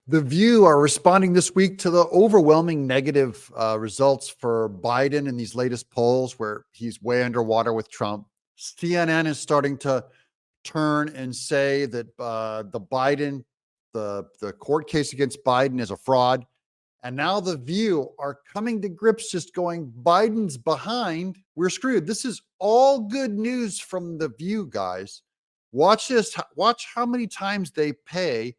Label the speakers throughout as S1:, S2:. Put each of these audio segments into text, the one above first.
S1: The View are responding this week to the overwhelming negative results for Biden in these latest polls where he's way underwater with Trump. CNN is starting to turn and say that the court case against Biden is a fraud. And now The View are coming to grips just going, Biden's behind. We're screwed. This is all good news from The View, guys. Watch this. Watch how many times they pay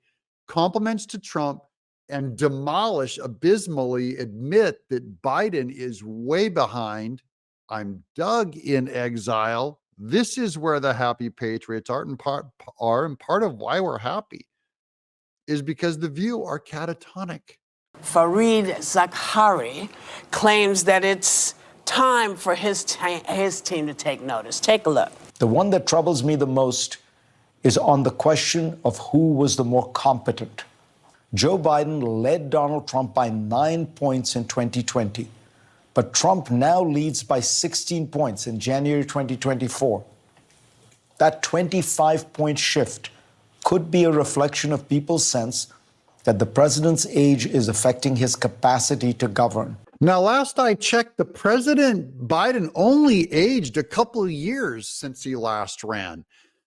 S1: compliments to Trump and abysmally admit that Biden is way behind. I'm Doug in Exile. This is where the happy patriots are, and part of why we're happy is because The View are catatonic.
S2: Fareed Zakaria claims that it's time for his team to take notice. Take a look.
S3: The one that troubles me the most is on the question of who was the more competent. Joe Biden led Donald Trump by 9 points in 2020, but Trump now leads by 16 points in January 2024. That 25-point shift could be a reflection of people's sense that the president's age is affecting his capacity to govern.
S1: Now, last I checked, the President Biden only aged a couple of years since he last ran.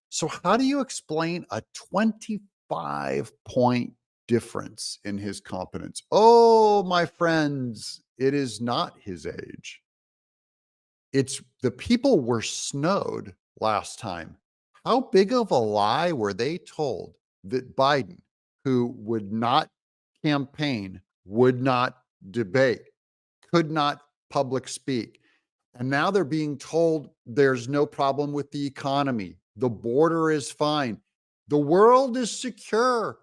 S1: So how do you explain a 25-point difference in his competence? Oh, my friends, it is not his age. It's the people were snowed last time. How big of a lie were they told that Biden, who would not campaign, would not debate, could not public speak, and now they're being told there's no problem with the economy. The border is fine. The world is secure.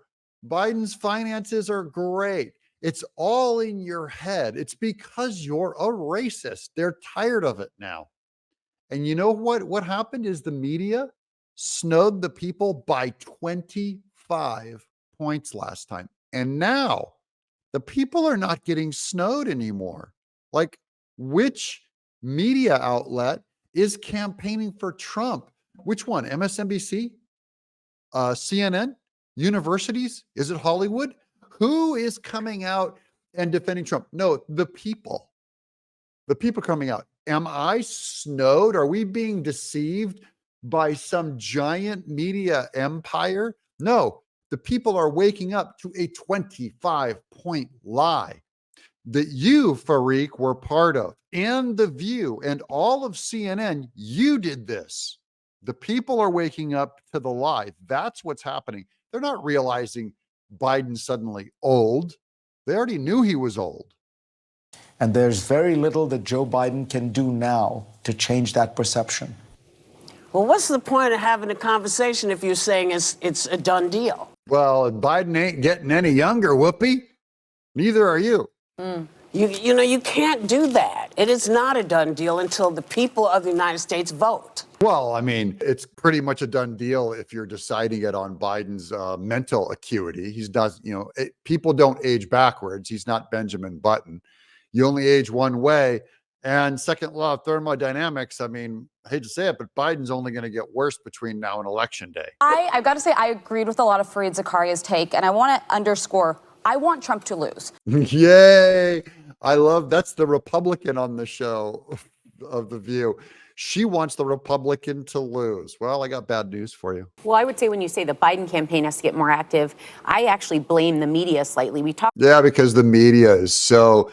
S1: Biden's finances are great. It's all in your head. It's because you're a racist. They're tired of it now. And you know what happened is the media snowed the people by 25 points last time. And now the people are not getting snowed anymore. Like, which media outlet is campaigning for Trump? Which one? MSNBC? CNN? Universities? Is it Hollywood? Who is coming out and defending Trump? No, the people. The people coming out. Am I snowed? Are we being deceived by some giant media empire? No, the people are waking up to a 25-point lie that you, Fareed, were part of, and The View and all of CNN. You did this. The people are waking up to the lie. That's what's happening. They're not realizing Biden's suddenly old. They already knew he was old.
S3: And there's very little that Joe Biden can do now to change that perception.
S2: Well, what's the point of having a conversation if you're saying it's a done deal?
S1: Well, Biden ain't getting any younger, Whoopi. Neither are you.
S2: You know, you can't do that. It is not a done deal until the people of the United States vote.
S1: Well, I mean, it's pretty much a done deal if you're deciding it on Biden's mental acuity. People don't age backwards. He's not Benjamin Button. You only age one way. And second law of thermodynamics, I mean, I hate to say it, but Biden's only going to get worse between now and election day.
S4: I've got to say, I agreed with a lot of Fareed Zakaria's take, and I want to underscore, I want Trump to lose.
S1: Yay. That's the Republican on the show of The View. She wants the Republican to lose. Well, I got bad news for you.
S5: Well, I would say when you say the Biden campaign has to get more active, I actually blame the media slightly.
S1: Yeah, because the media is so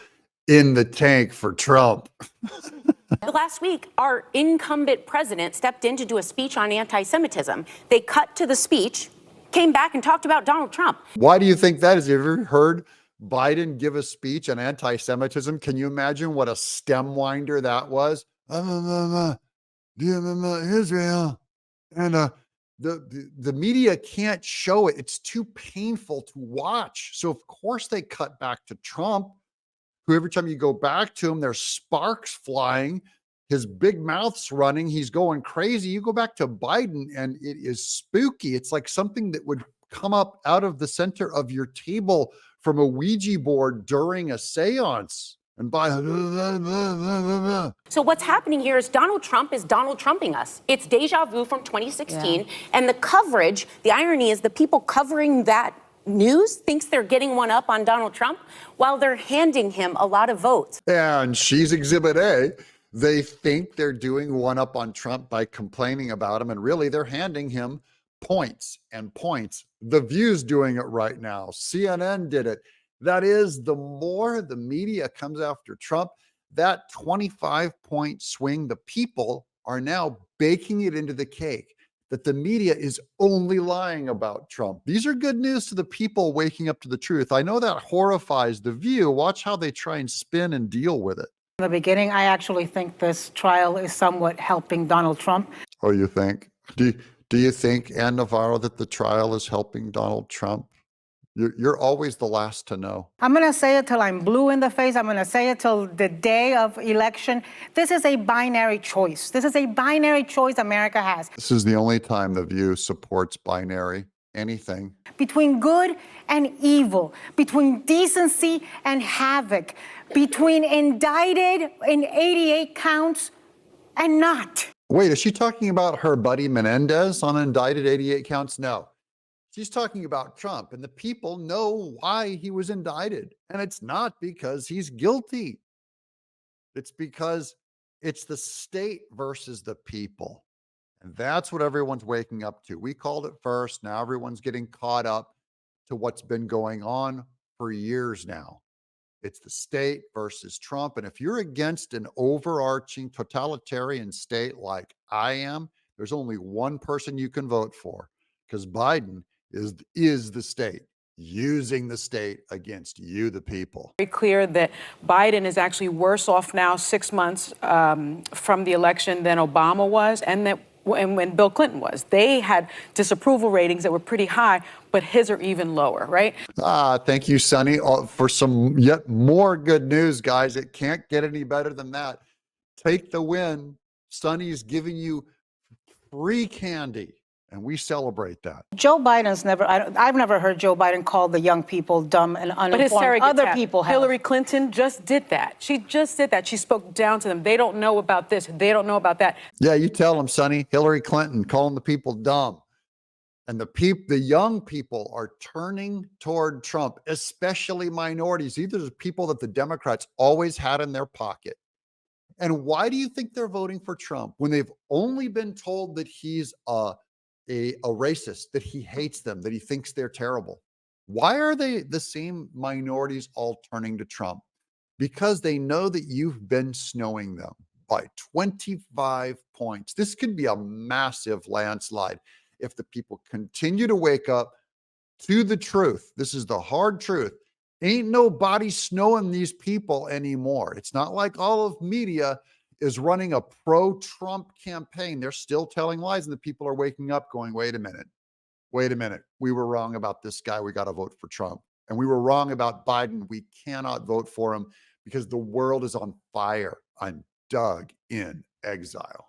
S1: in the tank for Trump.
S5: Last week, our incumbent president stepped in to do a speech on anti-Semitism. They cut to the speech, came back and talked about Donald Trump.
S1: Why do you think that is? Have you ever heard Biden give a speech on anti-Semitism? Can you imagine what a stem winder that was? Israel. And the media can't show it. It's too painful to watch. So of course they cut back to Trump, who every time you go back to him, there's sparks flying. His big mouth's running. He's going crazy. You go back to Biden and it is spooky. It's like something that would come up out of the center of your table from a Ouija board during a seance. And
S5: So what's happening here is Donald Trump is Donald Trumping us. It's deja vu from 2016. Yeah. And the coverage, the irony is the people covering that News thinks they're getting one up on Donald Trump while they're handing him a lot of votes.
S1: And she's Exhibit A. They think they're doing one up on Trump by complaining about him, and really they're handing him points and points. The View's doing it right now. CNN did it. That is, the more the media comes after Trump, that 25-point swing, the people are now baking it into the cake that the media is only lying about Trump. These are good news to the people waking up to the truth. I know that horrifies the View. Watch how they try and spin and deal with it.
S6: In the beginning, I actually think this trial is somewhat helping Donald Trump.
S1: Oh, you think? Do you think, Ann Navarro, that the trial is helping Donald Trump? You're always the last to know.
S6: I'm going to say it till I'm blue in the face. I'm going to say it till the day of election. This is a binary choice. This is a binary choice America has.
S1: This is the only time the View supports binary anything.
S6: Between good and evil, between decency and havoc, between indicted in 88 counts and not.
S1: Wait, is she talking about her buddy Menendez on indicted 88 counts? No. She's talking about Trump, and the people know why he was indicted. And it's not because he's guilty. It's because it's the state versus the people. And that's what everyone's waking up to. We called it first. Now everyone's getting caught up to what's been going on for years now. It's the state versus Trump. And if you're against an overarching totalitarian state like I am, there's only one person you can vote for, because Biden is the state, using the state against you, the people.
S7: Very clear that Biden is actually worse off now 6 months from the election than Obama was, and when Bill Clinton was. They had disapproval ratings that were pretty high, but his are even lower, right?
S1: Thank you, Sonny, for some yet more good news, guys. It can't get any better than that. Take the win. Sonny's giving you free candy, and we celebrate that.
S6: Joe Biden's I've never heard Joe Biden call the young people dumb and uninformed.
S7: But his surrogates
S6: Other
S7: have.
S6: people have.
S7: Hillary Clinton just did that. She just did that. She spoke down to them. They don't know about this. They don't know about that.
S1: Yeah, you tell them, Sonny. Hillary Clinton calling the people dumb. And the young people are turning toward Trump, especially minorities. These are the people that the Democrats always had in their pocket. And why do you think they're voting for Trump when they've only been told that he's a racist, that he hates them, that he thinks they're terrible? Why are they, the same minorities, all turning to Trump? Because they know that you've been snowing them by 25 points. This could be a massive landslide if the people continue to wake up to the truth. This is the hard truth. Ain't nobody snowing these people anymore. It's not like all of media is running a pro-Trump campaign. They're still telling lies, and the people are waking up going, wait a minute. We were wrong about this guy. We got to vote for Trump. And we were wrong about Biden. We cannot vote for him because the world is on fire. I'm dug in exile.